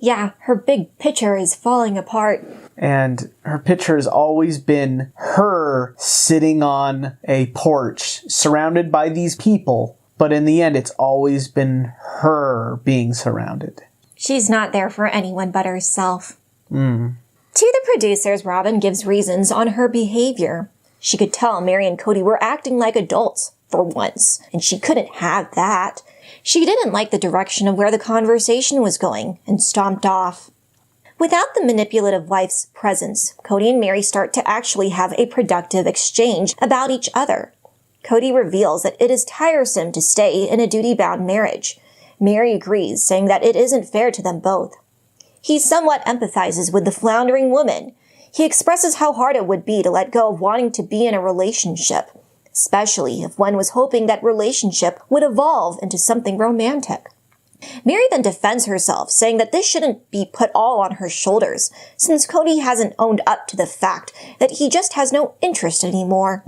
Speaker 2: Yeah, her big picture is falling apart.
Speaker 3: And her picture has always been her sitting on a porch surrounded by these people. But in the end, it's always been her being surrounded.
Speaker 2: She's not there for anyone but herself. To the producers, Robyn gives reasons on her behavior. She could tell Meri and Kody were acting like adults, for once, and she couldn't have that. She didn't like the direction of where the conversation was going, and stomped off. Without the manipulative wife's presence, Kody and Meri start to actually have a productive exchange about each other. Kody reveals that it is tiresome to stay in a duty-bound marriage. Meri agrees, saying that it isn't fair to them both. He somewhat empathizes with the floundering woman. He expresses how hard it would be to let go of wanting to be in a relationship, especially if one was hoping that relationship would evolve into something romantic. Meri then defends herself, saying that this shouldn't be put all on her shoulders, since Kody hasn't owned up to the fact that he just has no interest anymore.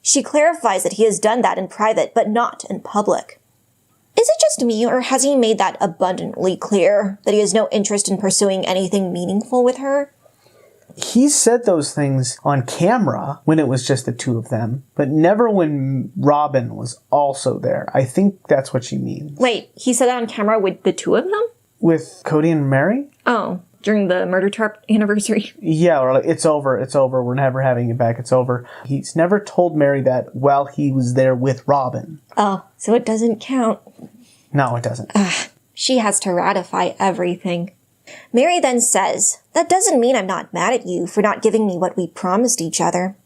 Speaker 2: She clarifies that he has done that in private, but not in public. Is it just me, or has he made that abundantly clear, that he has no interest in pursuing anything meaningful with her?
Speaker 3: He said those things on camera when it was just the two of them, but never when Robyn was also there. I think that's what she means.
Speaker 2: Wait, he said that on camera with the two of them?
Speaker 3: With Kody and Meri?
Speaker 2: Oh, during the murder trap anniversary?
Speaker 3: Yeah, or like, it's over, we're never having it back, it's over. He's never told Meri that while he was there with Robyn.
Speaker 2: Oh, so it doesn't count.
Speaker 3: No, it doesn't.
Speaker 2: She has to ratify everything. Meri then says, "That doesn't mean I'm not mad at you for not giving me what we promised each other."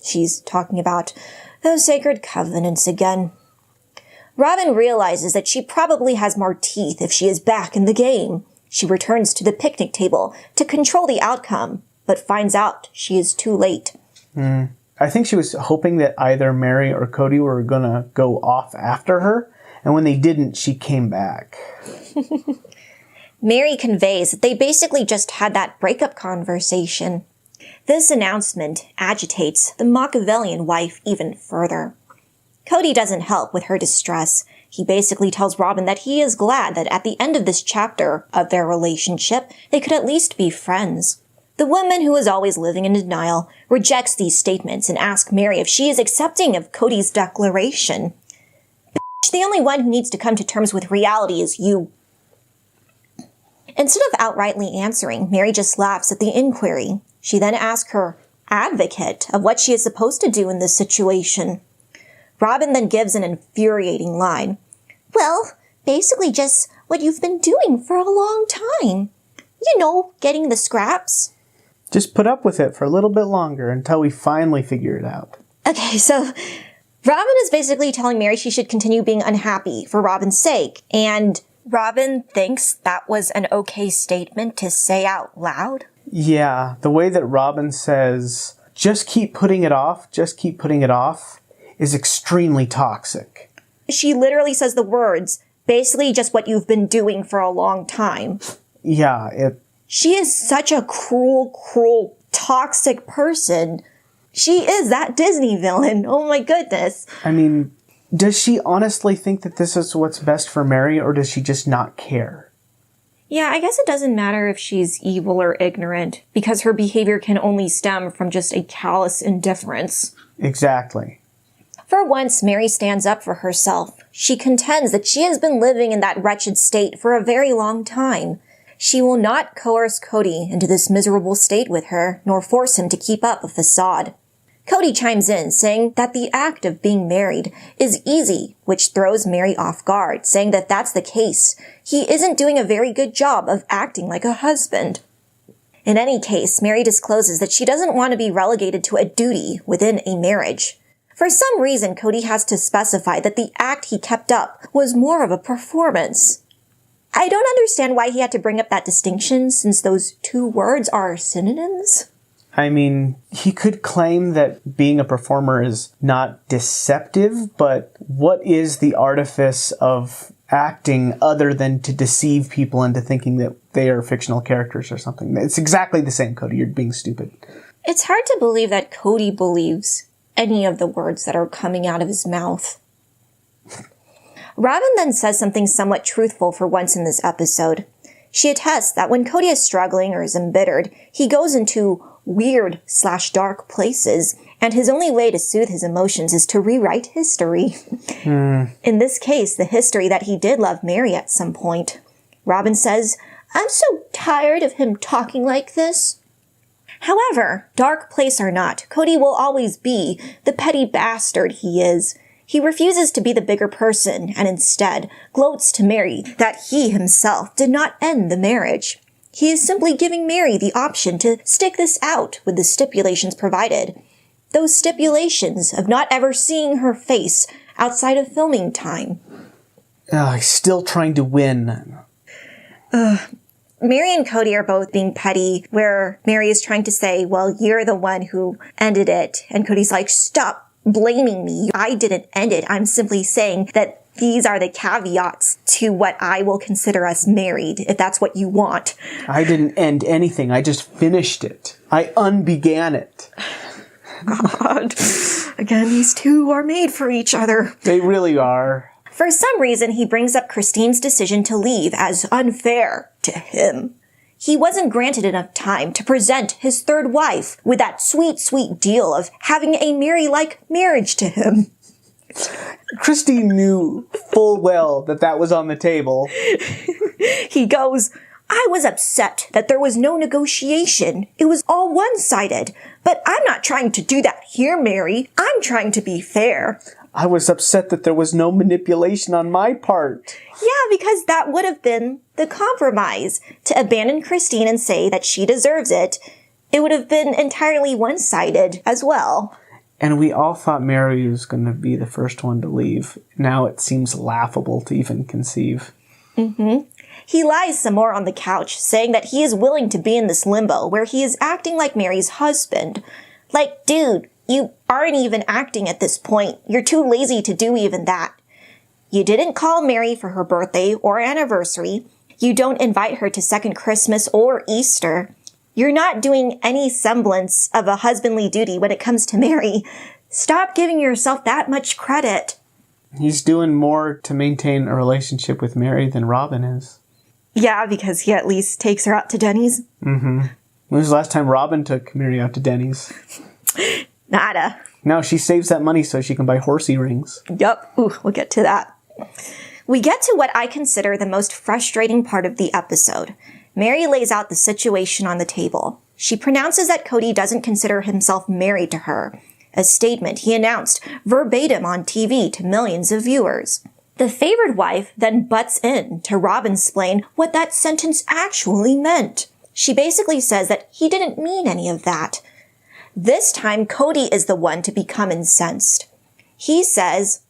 Speaker 2: She's talking about those sacred covenants again. Robyn realizes that she probably has more teeth if she is back in the game. She returns to the picnic table to control the outcome, but finds out she is too late.
Speaker 3: I think she was hoping that either Meri or Kody were gonna go off after her, and when they didn't, she came back.
Speaker 2: Meri conveys that they basically just had that breakup conversation. This announcement agitates the Machiavellian wife even further. Kody doesn't help with her distress. He basically tells Robyn that he is glad that at the end of this chapter of their relationship, they could at least be friends. The woman, who is always living in denial, rejects these statements and asks Meri if she is accepting of Kody's declaration. Bitch, the only one who needs to come to terms with reality is you. Instead of outrightly answering, Meri just laughs at the inquiry. She then asks her advocate of what she is supposed to do in this situation. Robyn then gives an infuriating line. "Well, basically just what you've been doing for a long time. You know, getting the scraps."
Speaker 3: Just put up with it for a little bit longer until we finally figure it out.
Speaker 2: Okay, so Robyn is basically telling Meri she should continue being unhappy for Robyn's sake, and Robyn thinks that was an okay statement to say out loud.
Speaker 3: Yeah, the way that Robyn says, just keep putting it off, is extremely toxic.
Speaker 2: She literally says the words, basically just what you've been doing for a long time.
Speaker 3: Yeah,
Speaker 2: She is such a cruel, toxic person. She is that Disney villain. Oh my goodness.
Speaker 3: I mean, does she honestly think that this is what's best for Meri, or does she just not care?
Speaker 2: Yeah, I guess it doesn't matter if she's evil or ignorant, because her behavior can only stem from just a callous indifference.
Speaker 3: Exactly.
Speaker 2: For once, Meri stands up for herself. She contends that she has been living in that wretched state for a very long time. She will not coerce Kody into this miserable state with her, nor force him to keep up a facade. Kody chimes in, saying that the act of being married is easy, which throws Meri off guard, saying that that's the case. He isn't doing a very good job of acting like a husband. In any case, Meri discloses that she doesn't want to be relegated to a duty within a marriage. For some reason, Kody has to specify that the act he kept up was more of a performance. I don't understand why he had to bring up that distinction, since those two words are synonyms.
Speaker 3: I mean, he could claim that being a performer is not deceptive, but what is the artifice of acting other than to deceive people into thinking that they are fictional characters or something? It's exactly the same, Kody. You're being stupid.
Speaker 2: It's hard to believe that Kody believes any of the words that are coming out of his mouth. Robyn then says something somewhat truthful for once in this episode. She attests that when Kody is struggling or is embittered, he goes into weird/dark places, and his only way to soothe his emotions is to rewrite history. In this case, the history that he did love Meri at some point. Robyn says, "I'm so tired of him talking like this." However, dark place or not, Kody will always be the petty bastard he is. He refuses to be the bigger person and instead gloats to Meri that he himself did not end the marriage. He is simply giving Meri the option to stick this out with the stipulations provided. Those stipulations of not ever seeing her face outside of filming time.
Speaker 3: He's still trying to win.
Speaker 2: Meri and Kody are both being petty, where Meri is trying to say, well, you're the one who ended it. And Cody's like, stop blaming me. I didn't end it. I'm simply saying that these are the caveats to what I will consider us married, if that's what you want.
Speaker 3: I didn't end anything. I just finished it. I unbegan it.
Speaker 2: God. Again, these two are made for each other.
Speaker 3: They really are.
Speaker 2: For some reason, he brings up Christine's decision to leave as unfair to him. He wasn't granted enough time to present his third wife with that sweet, sweet deal of having a Meri-like marriage to him.
Speaker 3: Christine knew full well that that was on the table.
Speaker 2: He goes, I was upset that there was no negotiation. It was all one-sided. But I'm not trying to do that here, Meri. I'm trying to be fair.
Speaker 3: I was upset that there was no manipulation on my part.
Speaker 2: Yeah, because that would have been the compromise. To abandon Christine and say that she deserves it, it would have been entirely one-sided as well.
Speaker 3: And we all thought Meri was going to be the first one to leave. Now it seems laughable to even conceive.
Speaker 2: He lies some more on the couch, saying that he is willing to be in this limbo where he is acting like Meri's husband. Like, dude, you aren't even acting at this point. You're too lazy to do even that. You didn't call Meri for her birthday or anniversary. You don't invite her to second Christmas or Easter. You're not doing any semblance of a husbandly duty when it comes to Meri. Stop giving yourself that much credit.
Speaker 3: He's doing more to maintain a relationship with Meri than Robyn is.
Speaker 2: Yeah, because he at least takes her out to Denny's.
Speaker 3: When was the last time Robyn took Meri out to Denny's?
Speaker 2: Nada.
Speaker 3: No, she saves that money so she can buy horsey rings.
Speaker 2: Yup. Ooh, we'll get to that. We get to what I consider the most frustrating part of the episode. Meri lays out the situation on the table. She pronounces that Kody doesn't consider himself married to her, a statement he announced verbatim on TV to millions of viewers. The favored wife then butts in to Robyn-splain what that sentence actually meant. She basically says that he didn't mean any of that. This time, Kody is the one to become incensed. He says,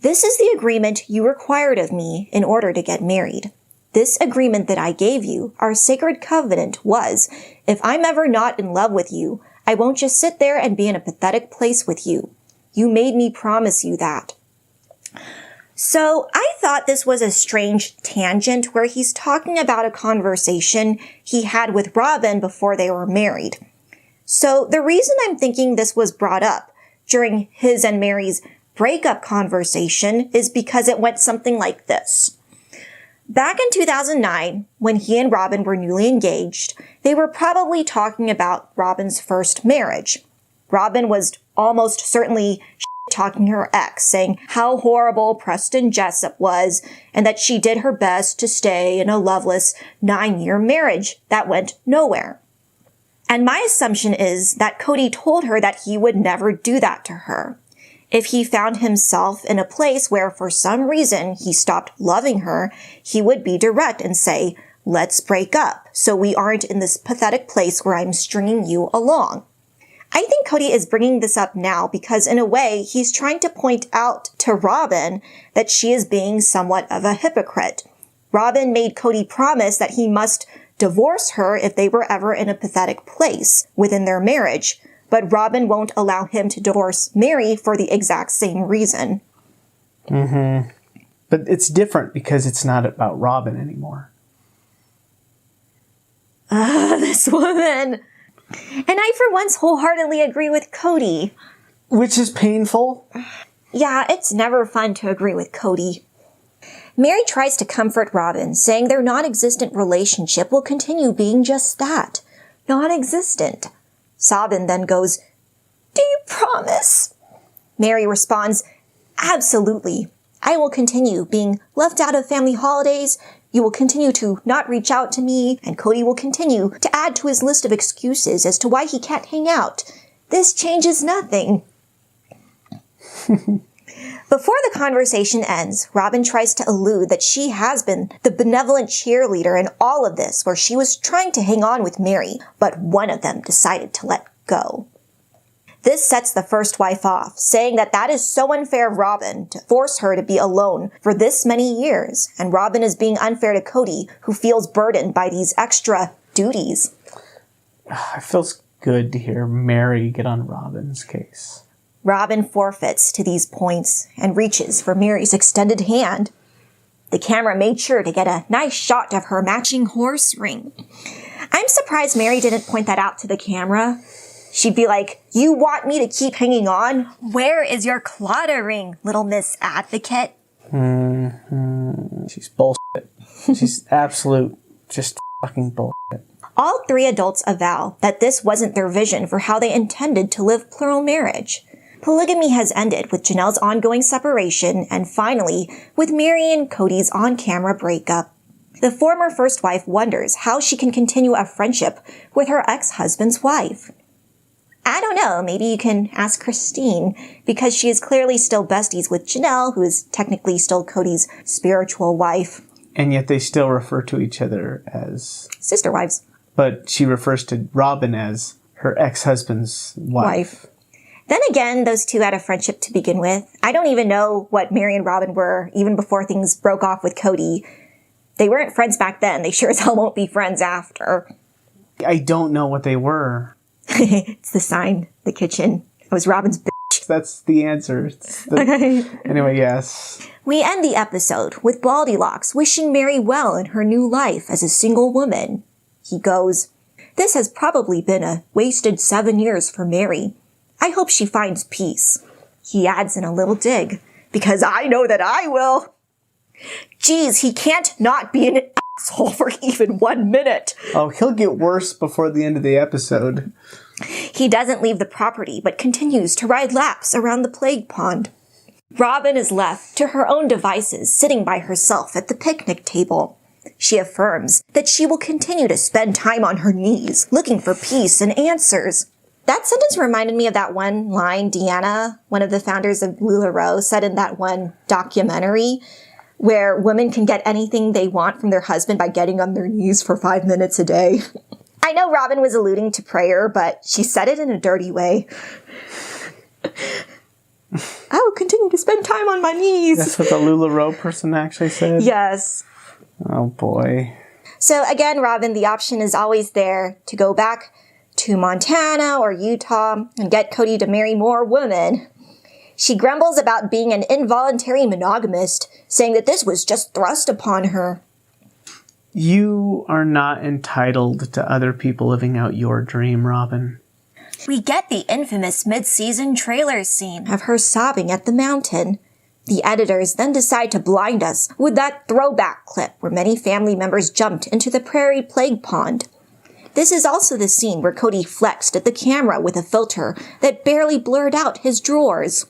Speaker 2: "This is the agreement you required of me in order to get married. This agreement that I gave you, our sacred covenant, was, if I'm ever not in love with you, I won't just sit there and be in a pathetic place with you. You made me promise you that. So I thought this was a strange tangent where he's talking about a conversation he had with Robyn before they were married. So the reason I'm thinking this was brought up during his and Meri's breakup conversation is because it went something like this. Back in 2009, when he and Robyn were newly engaged, they were probably talking about Robyn's first marriage. Robyn was almost certainly talking her ex, saying how horrible Preston Jessup was and that she did her best to stay in a loveless 9-year marriage that went nowhere. And my assumption is that Kody told her that he would never do that to her. If he found himself in a place where for some reason he stopped loving her, he would be direct and say, let's break up so we aren't in this pathetic place where I'm stringing you along. I think Kody is bringing this up now because in a way he's trying to point out to Robyn that she is being somewhat of a hypocrite. Robyn made Kody promise that he must divorce her if they were ever in a pathetic place within their marriage, but Robyn won't allow him to divorce Meri for the exact same reason.
Speaker 3: Mm-hmm. But it's different because it's not about Robyn anymore.
Speaker 2: This woman. And I for once wholeheartedly agree with Kody.
Speaker 3: Which is painful.
Speaker 2: Yeah, it's never fun to agree with Kody. Meri tries to comfort Robyn, saying their non-existent relationship will continue being just that. Non-existent. Robyn then goes, do you promise? Meri responds, absolutely. I will continue being left out of family holidays. You will continue to not reach out to me, and Kody will continue to add to his list of excuses as to why he can't hang out. This changes nothing. Before the conversation ends, Robyn tries to allude that she has been the benevolent cheerleader in all of this, where she was trying to hang on with Meri, but one of them decided to let go. This sets the first wife off, saying that that is so unfair of Robyn to force her to be alone for this many years, and Robyn is being unfair to Kody, who feels burdened by these extra duties.
Speaker 3: It feels good to hear Meri get on Robyn's case.
Speaker 2: Robyn forfeits to these points and reaches for Meri's extended hand. The camera made sure to get a nice shot of her matching horse ring. I'm surprised Meri didn't point that out to the camera. She'd be like, you want me to keep hanging on? Where is your Claudia ring, little Miss Advocate?
Speaker 3: She's bullshit. She's absolute, just fucking bullshit.
Speaker 2: All three adults avow that this wasn't their vision for how they intended to live plural marriage. Polygamy has ended with Janelle's ongoing separation and finally with Meri and Kody's on-camera breakup. The former first wife wonders how she can continue a friendship with her ex-husband's wife. I don't know, maybe you can ask Christine, because she is clearly still besties with Janelle, who is technically still Kody's spiritual wife.
Speaker 3: And yet they still refer to each other as...
Speaker 2: sister wives.
Speaker 3: But she refers to Robyn as her ex-husband's wife.
Speaker 2: Then again, those two had a friendship to begin with. I don't even know what Meri and Robyn were, even before things broke off with Kody. They weren't friends back then. They sure as hell won't be friends after.
Speaker 3: I don't know what they were.
Speaker 2: It's the sign, the kitchen. It was Robyn's bitch.
Speaker 3: That's the answer. Anyway, yes.
Speaker 2: We end the episode with Baldylocks wishing Meri well in her new life as a single woman. He goes, this has probably been a wasted 7 years for Meri. I hope she finds peace. He adds in a little dig, because I know that I will. Geez, he can't not be an asshole for even 1 minute.
Speaker 3: Oh, he'll get worse before the end of the episode.
Speaker 2: He doesn't leave the property, but continues to ride laps around the plague pond. Robyn is left to her own devices, sitting by herself at the picnic table. She affirms that she will continue to spend time on her knees, looking for peace and answers. That sentence reminded me of that one line Deanna, one of the founders of LuLaRoe, said in that one documentary, where women can get anything they want from their husband by getting on their knees for 5 minutes a day. I know Robyn was alluding to prayer, but she said it in a dirty way. I will continue to spend time on my knees.
Speaker 3: That's what the LuLaRoe person actually said?
Speaker 2: Yes.
Speaker 3: Oh, boy.
Speaker 2: So again, Robyn, the option is always there to go back to Montana or Utah and get Kody to marry more women. She grumbles about being an involuntary monogamist, saying that this was just thrust upon her.
Speaker 3: You are not entitled to other people living out your dream, Robyn.
Speaker 2: We get the infamous mid-season trailer scene of her sobbing at the mountain. The editors then decide to blind us with that throwback clip where many family members jumped into the prairie plague pond. This is also the scene where Kody flexed at the camera with a filter that barely blurred out his drawers.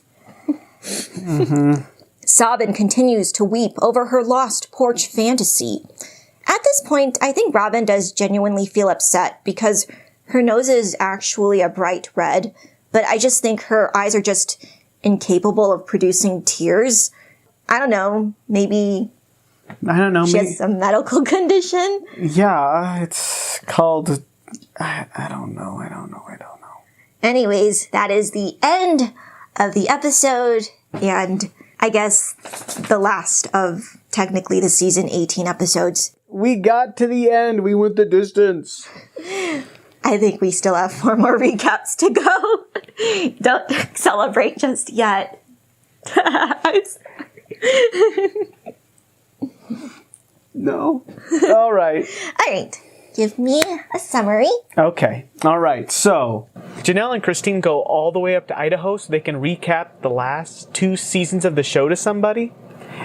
Speaker 2: Robyn continues to weep over her lost porch fantasy. At this point, I think Robyn does genuinely feel upset because her nose is actually a bright red, but I just think her eyes are just incapable of producing tears. I don't know, maybe she has a medical condition?
Speaker 3: Yeah, it's called... I don't know.
Speaker 2: Anyways, that is the end of the episode, and I guess the last of technically the season 18 episodes.
Speaker 3: We got to the end. We went the distance.
Speaker 2: I think we still have 4 more recaps to go. Don't celebrate just yet. I'm sorry.
Speaker 3: No. All right.
Speaker 2: All right. Give me a summary.
Speaker 3: Okay. All right. So, Janelle and Christine go all the way up to Idaho so they can recap the last 2 seasons of the show to somebody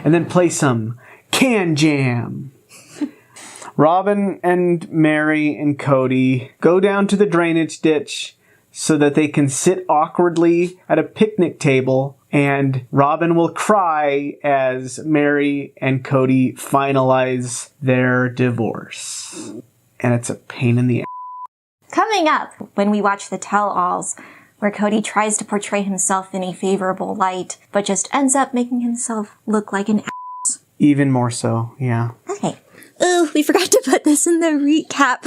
Speaker 3: and then play some KamJam. Robyn and Meri and Kody go down to the drainage ditch so that they can sit awkwardly at a picnic table, and Robyn will cry as Meri and Kody finalize their divorce. And it's a pain in the ass.
Speaker 2: Coming up, when we watch the tell-alls, where Kody tries to portray himself in a favorable light, but just ends up making himself look like an ass.
Speaker 3: Even more so, yeah.
Speaker 2: Okay. Ooh, we forgot to put this in the recap.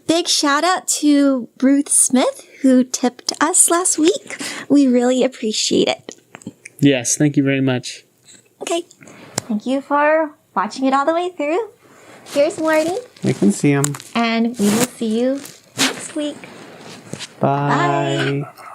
Speaker 2: Big shout out to Ruth Smith, who tipped us last week. We really appreciate it.
Speaker 3: Yes, thank you very much.
Speaker 2: Okay. Thank you for watching it all the way through. Here's Marty.
Speaker 3: We can see him.
Speaker 2: And we will see you next week.
Speaker 3: Bye.
Speaker 2: Bye.